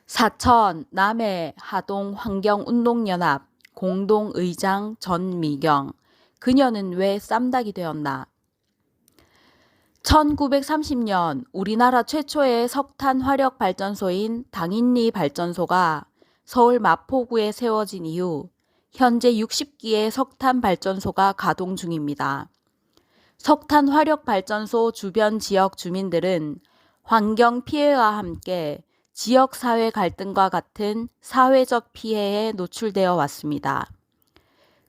사천 남해 하동 환경운동연합 공동의장 전미경. 그녀는 왜 쌈닭이 되었나? 1930년 우리나라 최초의 석탄 화력 발전소인 당인리 발전소가 서울 마포구에 세워진 이후 현재 60기의 석탄 발전소가 가동 중입니다. 석탄 화력 발전소 주변 지역 주민들은 환경 피해와 함께 지역 사회 갈등과 같은 사회적 피해에 노출되어 왔습니다.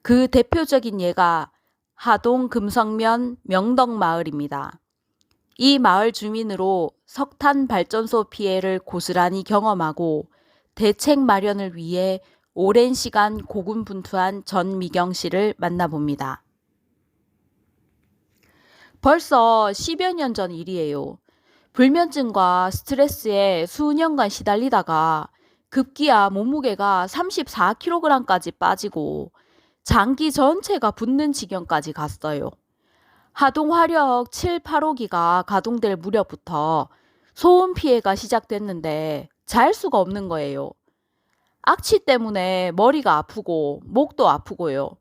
그 대표적인 예가 하동 금성면 명덕마을입니다. 이 마을 주민으로 석탄 발전소 피해를 고스란히 경험하고 대책 마련을 위해 오랜 시간 고군분투한 전미경 씨를 만나봅니다. 벌써 10여 년 전 일이에요. 불면증과 스트레스에 수년간 시달리다가 급기야 몸무게가 34kg까지 빠지고 장기 전체가 붓는 지경까지 갔어요. 하동 화력 7, 8호기가 가동될 무렵부터 소음 피해가 시작됐는데 잘 수가 없는 거예요. 악취 때문에 머리가 아프고 목도 아프고요.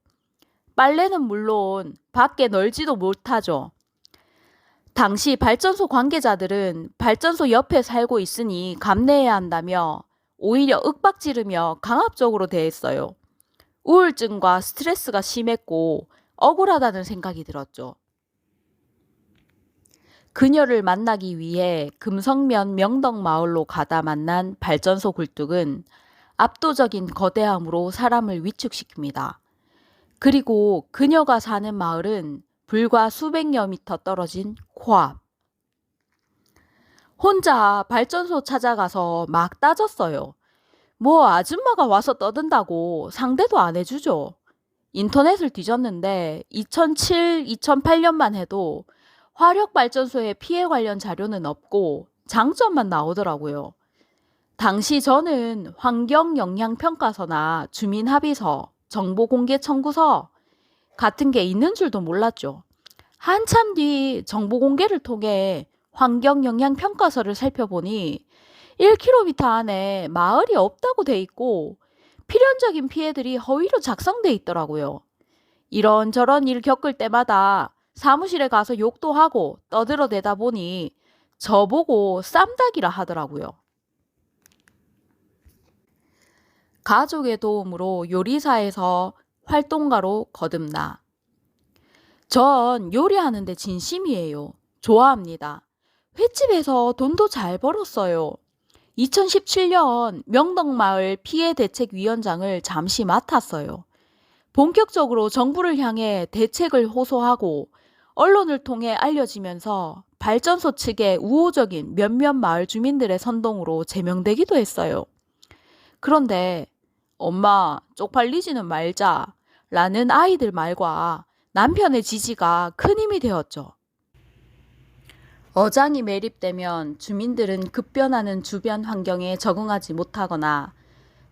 빨래는 물론 밖에 널지도 못하죠. 당시 발전소 관계자들은 발전소 옆에 살고 있으니 감내해야 한다며 오히려 윽박지르며 강압적으로 대했어요. 우울증과 스트레스가 심했고 억울하다는 생각이 들었죠. 그녀를 만나기 위해 금성면 명덕마을로 가다 만난 발전소 굴뚝은 압도적인 거대함으로 사람을 위축시킵니다. 그리고 그녀가 사는 마을은 불과 수백여 미터 떨어진 코앞. 혼자 발전소 찾아가서 막 따졌어요. 뭐 아줌마가 와서 떠든다고 상대도 안 해주죠. 인터넷을 뒤졌는데 2007, 2008년만 해도 화력발전소의 피해 관련 자료는 없고 장점만 나오더라고요. 당시 저는 환경영향평가서나 주민합의서, 정보공개청구서 같은 게 있는 줄도 몰랐죠. 한참 뒤 정보공개를 통해 환경영향평가서를 살펴보니 1km 안에 마을이 없다고 돼 있고 필연적인 피해들이 허위로 작성돼 있더라고요. 이런저런 일 겪을 때마다 사무실에 가서 욕도 하고 떠들어대다 보니 저보고 쌈닭이라 하더라고요. 가족의 도움으로 요리사에서 활동가로 거듭나. 전 요리하는데 진심이에요. 좋아합니다. 횟집에서 돈도 잘 벌었어요. 2017년 명덕마을 피해대책위원장을 잠시 맡았어요. 본격적으로 정부를 향해 대책을 호소하고 언론을 통해 알려지면서 발전소 측의 우호적인 몇몇 마을 주민들의 선동으로 제명되기도 했어요. 그런데 엄마 쪽팔리지는 말자 라는 아이들 말과 남편의 지지가 큰 힘이 되었죠. 어장이 매립되면 주민들은 급변하는 주변 환경에 적응하지 못하거나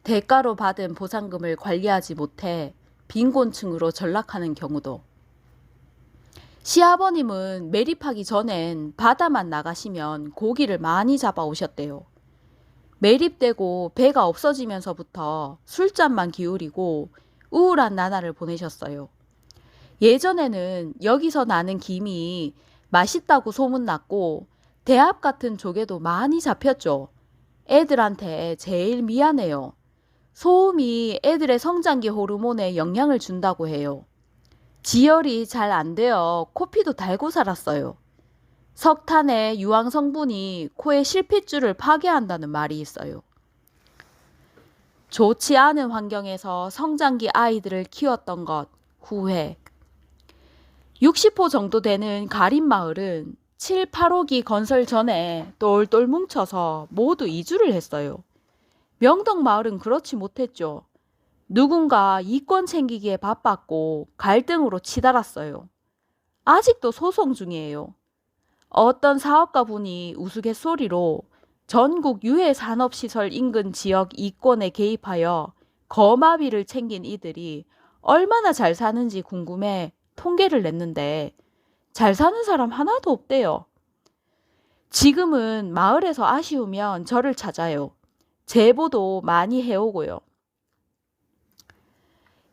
대가로 받은 보상금을 관리하지 못해 빈곤층으로 전락하는 경우도. 시아버님은 매립하기 전엔 바다만 나가시면 고기를 많이 잡아오셨대요. 매립되고 배가 없어지면서부터 술잔만 기울이고 우울한 나날을 보내셨어요. 예전에는 여기서 나는 김이 맛있다고 소문났고 대합 같은 조개도 많이 잡혔죠. 애들한테 제일 미안해요. 소음이 애들의 성장기 호르몬에 영향을 준다고 해요. 지혈이 잘 안 되어 코피도 달고 살았어요. 석탄의 유황 성분이 코의 실핏줄을 파괴한다는 말이 있어요. 좋지 않은 환경에서 성장기 아이들을 키웠던 것 후회. 60호 정도 되는 가림마을은 7, 8호기 건설 전에 똘똘 뭉쳐서 모두 이주를 했어요. 명덕마을은 그렇지 못했죠. 누군가 이권 챙기기에 바빴고 갈등으로 치달았어요. 아직도 소송 중이에요. 어떤 사업가 분이 우스갯소리로 전국 유해 산업시설 인근 지역 이권에 개입하여 거마비를 챙긴 이들이 얼마나 잘 사는지 궁금해 통계를 냈는데 잘 사는 사람 하나도 없대요. 지금은 마을에서 아쉬우면 저를 찾아요. 제보도 많이 해오고요.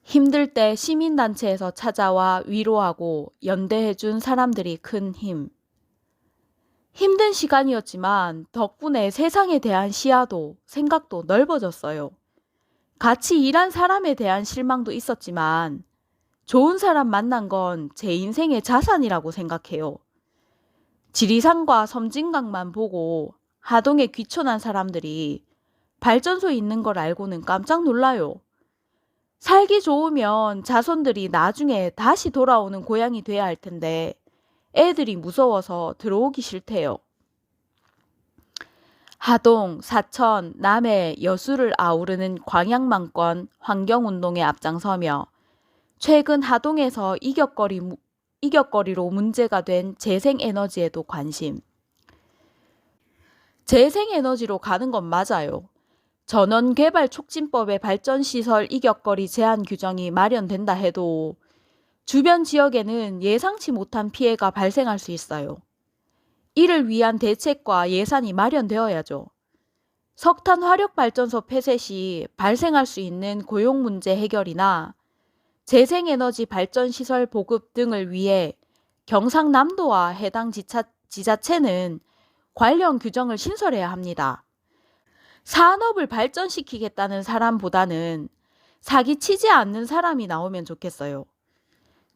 힘들 때 시민단체에서 찾아와 위로하고 연대해준 사람들이 큰 힘. 힘든 시간이었지만 덕분에 세상에 대한 시야도 생각도 넓어졌어요. 같이 일한 사람에 대한 실망도 있었지만 좋은 사람 만난 건 제 인생의 자산이라고 생각해요. 지리산과 섬진강만 보고 하동에 귀촌한 사람들이 발전소에 있는 걸 알고는 깜짝 놀라요. 살기 좋으면 자손들이 나중에 다시 돌아오는 고향이 돼야 할 텐데 애들이 무서워서 들어오기 싫대요. 하동, 사천, 남해, 여수를 아우르는 광양만권 환경운동에 앞장서며 최근 하동에서 이격거리로 문제가 된 재생에너지에도 관심. 재생에너지로 가는 건 맞아요. 전원개발촉진법의 발전시설 이격거리 제한 규정이 마련된다 해도 주변 지역에는 예상치 못한 피해가 발생할 수 있어요. 이를 위한 대책과 예산이 마련되어야죠. 석탄 화력발전소 폐쇄 시 발생할 수 있는 고용 문제 해결이나 재생에너지 발전시설 보급 등을 위해 경상남도와 해당 지자체는 관련 규정을 신설해야 합니다. 산업을 발전시키겠다는 사람보다는 사기치지 않는 사람이 나오면 좋겠어요.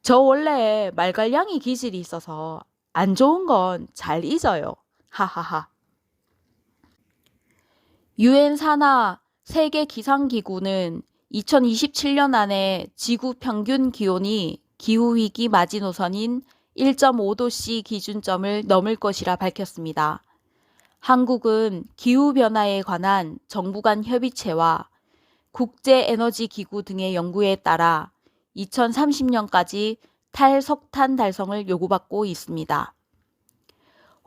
저 원래 말갈량이 기질이 있어서 안 좋은 건 잘 잊어요. 하하하. 유엔 산하 세계기상기구는 2027년 안에 지구 평균 기온이 기후위기 마지노선인 1.5도씨 기준점을 넘을 것이라 밝혔습니다. 한국은 기후변화에 관한 정부 간 협의체와 국제에너지기구 등의 연구에 따라 2030년까지 탈석탄 달성을 요구받고 있습니다.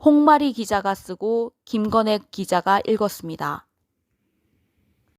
홍마리 기자가 쓰고 김건혜 기자가 읽었습니다.